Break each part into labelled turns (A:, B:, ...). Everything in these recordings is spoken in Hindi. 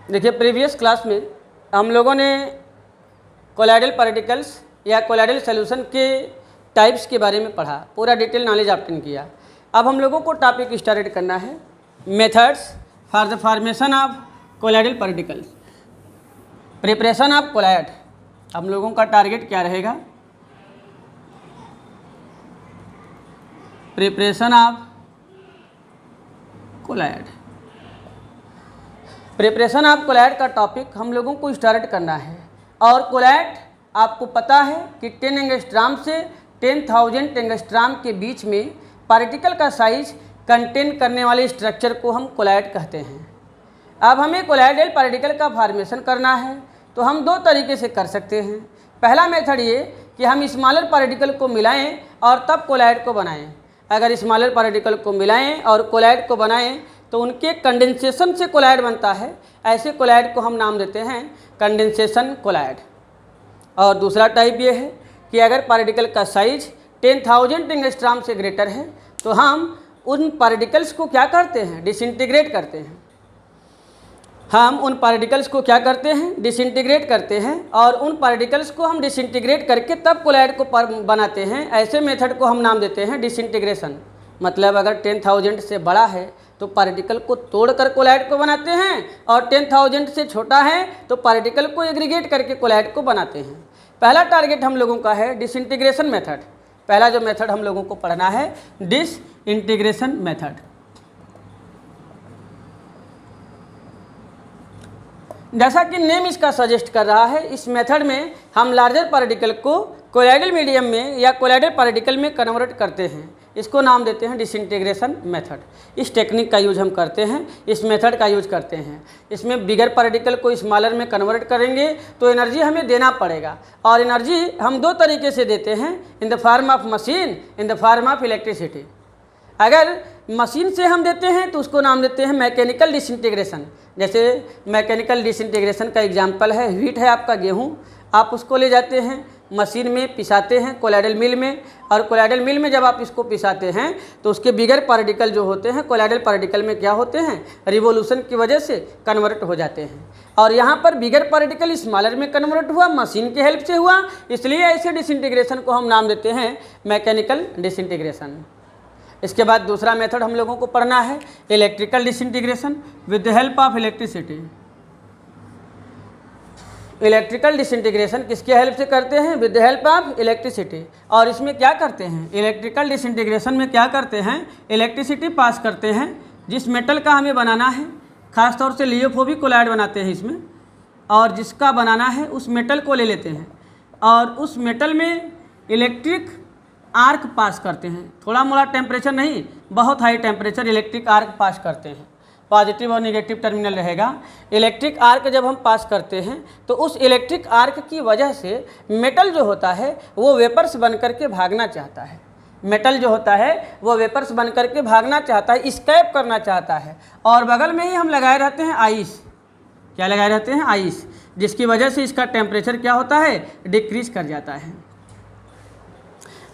A: देखिए, प्रीवियस क्लास में हम लोगों ने कोलाइडल पार्टिकल्स या कोलाइडल सॉल्यूशन के टाइप्स के बारे में पढ़ा, पूरा डिटेल नॉलेज ऑब्टेन किया। अब हम लोगों को टॉपिक स्टार्ट करना है methods for the formation of colloidal particles, preparation of colloid. हम लोगों का टारगेट क्या रहेगा? Preparation of colloid. Preparation of colloid का टॉपिक हम लोगों को स्टार्ट करना है। और कोलाइड आपको पता है कि 10 एंगस्ट्रॉम से 10,000 एंगस्ट्रॉम के बीच में पार्टिकल का साइज कंटेन करने वाले स्ट्रक्चर को हम कोलाइड कहते हैं। अब हमें कोलाइडल पार्टिकल का फॉर्मेशन करना है तो हम दो तरीके से कर सकते हैं। पहला मेथड ये कि हम स्मॉलर पार्टिकल को मिलाएं और तब कोलाइड को बनाएं। अगर स्मॉलर पार्टिकल को मिलाएं और कोलाइड को बनाएं तो उनके कंडेंसेशन से कोलाइड बनता है। ऐसे कोलाइड को हम नाम देते हैं कंडेंसेशन कोलाइड। और दूसरा टाइप ये है कि अगर पार्टिकल का साइज 10,000 एंगस्ट्रॉम से ग्रेटर है तो हम उन पार्टिकल्स को क्या करते हैं? डिसइंटीग्रेट करते हैं। हम उन पार्टिकल्स को क्या करते हैं? डिसइंटीग्रेट करते हैं। और उन पार्टिकल्स को हम डिसइंटीग्रेट करके तब कोलाइड को बनाते हैं। ऐसे मेथड को हम नाम देते हैं डिसइंटीग्रेशन। मतलब अगर 10,000 से बड़ा है तो पार्टिकल को तोड़कर कोलाइड को बनाते हैं, और 10,000 से छोटा है तो पार्टिकल को एग्रीगेट करके कोलाइड को बनाते हैं। पहला टारगेट हम लोगों का है डिसइंटीग्रेशन मेथड। पहला जो मेथड हम लोगों को पढ़ना है डिसइंटीग्रेशन मेथड। जैसा कि नेम इसका सजेस्ट कर रहा है, इस मेथड में हम लार्जर पार्टिकल को कोलाइडल मीडियम में या कोलाइडल पार्टिकल में कन्वर्ट करते हैं। इसको नाम देते हैं डिसइंटीग्रेशन मेथड। इस टेक्निक का यूज हम करते हैं, इस मेथड का यूज करते हैं। इसमें बिगर पार्टिकल को स्मॉलर में कन्वर्ट करेंगे तो एनर्जी हमें देना पड़ेगा, और एनर्जी हम दो तरीके से देते हैं, in the form of machine, in the form of electricity. अगर मशीन से हम देते हैं तो उसको नाम देते हैं मैकेनिकल डिसइंटीग्रेशन। जैसे मैकेनिकल डिसइंटीग्रेशन का एग्जांपल है, व्हीट है आपका गेहूं, आप उसको ले जाते हैं मशीन में पिसाते हैं कोलाइडल मिल में, और कोलाइडल मिल में जब आप इसको पिसाते हैं तो उसके बिगर पार्टिकल जो होते हैं कोलाइडल पार्टिकल में क्या होते हैं? रिवोल्यूशन की वजह से कन्वर्ट हो जाते हैं। और यहाँ पर बिगर पार्टिकल स्मॉलर में कन्वर्ट हुआ, मशीन की हेल्प से हुआ, इसलिए ऐसे डिसइंटीग्रेशन को हम नाम देते हैं मैकेनिकल डिसइंटीग्रेशन। इसके बाद दूसरा मेथड हम लोगों को पढ़ना है electrical disintegration with the help of electricity. Electrical disintegration किसके हेल्प से करते हैं? With the help of electricity. और इसमें क्या करते हैं? इलेक्ट्रिकल डिसइंटीग्रेशन में क्या करते हैं? इलेक्ट्रिसिटी पास करते हैं। जिस मेटल का हमें बनाना है, खासतौर से लियोफोबिक कोलाइड बनाते हैं इसमें, और जिसका बनाना है उस मेटल को ले लेते हैं और उस मेटल में इलेक्ट्रिक आर्क पास करते हैं। थोड़ा मोड़ा टेम्परेचर नहीं, बहुत हाई टेम्परेचर इलेक्ट्रिक आर्क पास करते हैं। पॉजिटिव और नेगेटिव टर्मिनल रहेगा। इलेक्ट्रिक आर्क जब हम पास करते हैं तो उस इलेक्ट्रिक आर्क की वजह से मेटल जो होता है वो वेपर्स बन करके भागना चाहता है। मेटल जो होता है वो वेपर्स बन करके भागना चाहता है, स्केप करना चाहता है। और बगल में ही हम लगाए रहते हैं आइस। क्या लगाए रहते हैं? आइस, जिसकी वजह से इसका टेम्परेचर क्या होता है? डिक्रीज कर जाता है।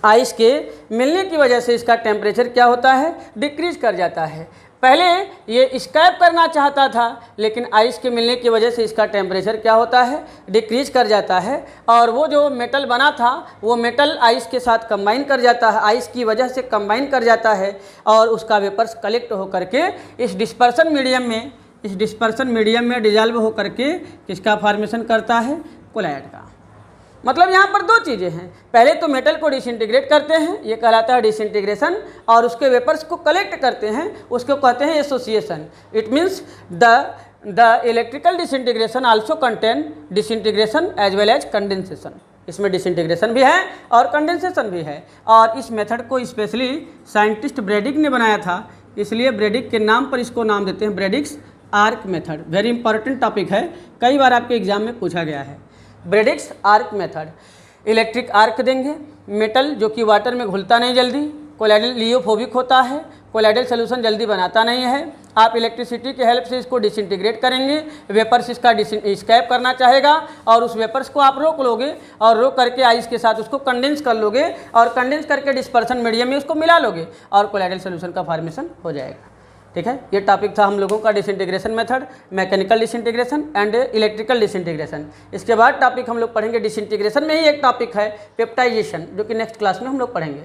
A: आइस के मिलने की वजह से इसका टेम्परेचर क्या होता है? डिक्रीज कर जाता है। पहले ये स्केप करना चाहता था, लेकिन आइस के मिलने की वजह से इसका टेम्परेचर क्या होता है? डिक्रीज कर जाता है। और वो जो मेटल बना था वो मेटल आइस के साथ कंबाइन कर जाता है, आइस की वजह से कंबाइन कर जाता है, और उसका वेपर्स कलेक्ट होकर के इस डिस्पर्सन मीडियम में डिजॉल्व होकर के किसका फॉर्मेशन करता है? कोलाइड का। मतलब यहाँ पर दो चीज़ें हैं। पहले तो मेटल को डिसइंटीग्रेट करते हैं, ये कहलाता है डिसइंटीग्रेशन, और उसके वेपर्स को कलेक्ट करते हैं, उसको कहते हैं association. It means the electrical disintegration also contain disintegration as well as condensation. इसमें डिसइंटीग्रेशन भी है और कंडेंसेशन भी है। और इस मेथड को स्पेशली साइंटिस्ट ब्रेडिक ने बनाया था, इसलिए ब्रेडिक के नाम पर इसको नाम देते हैं Bredig's arc method. Very important topic है, कई बार आपके एग्जाम में पूछा गया है। Bredig's arc method, electric arc देंगे, मेटल जो कि वाटर में घुलता नहीं जल्दी, कोलाइडल लियोफोबिक होता है, कोलाइडल सोल्यूशन जल्दी बनाता नहीं है। आप इलेक्ट्रिसिटी की हेल्प से इसको डिसइंटीग्रेट करेंगे, वेपर्स इसका स्केप करना चाहेगा, और उस वेपर्स को आप रोक लोगे, और रोक करके आइस के साथ उसको कंडेंस कर लोगे, और कंडेंस करके डिस्पर्सन मीडियम में उसको मिला लोगे, और कोलाइडल सोल्यूशन का फॉर्मेशन हो जाएगा। ठीक है, ये टॉपिक था हम लोगों का disintegration method, mechanical disintegration and electrical disintegration. इसके बाद टॉपिक हम लोग पढ़ेंगे डिसइंटीग्रेशन में ही एक टॉपिक है पेप्टाइजेशन, जो कि नेक्स्ट क्लास में हम लोग पढ़ेंगे।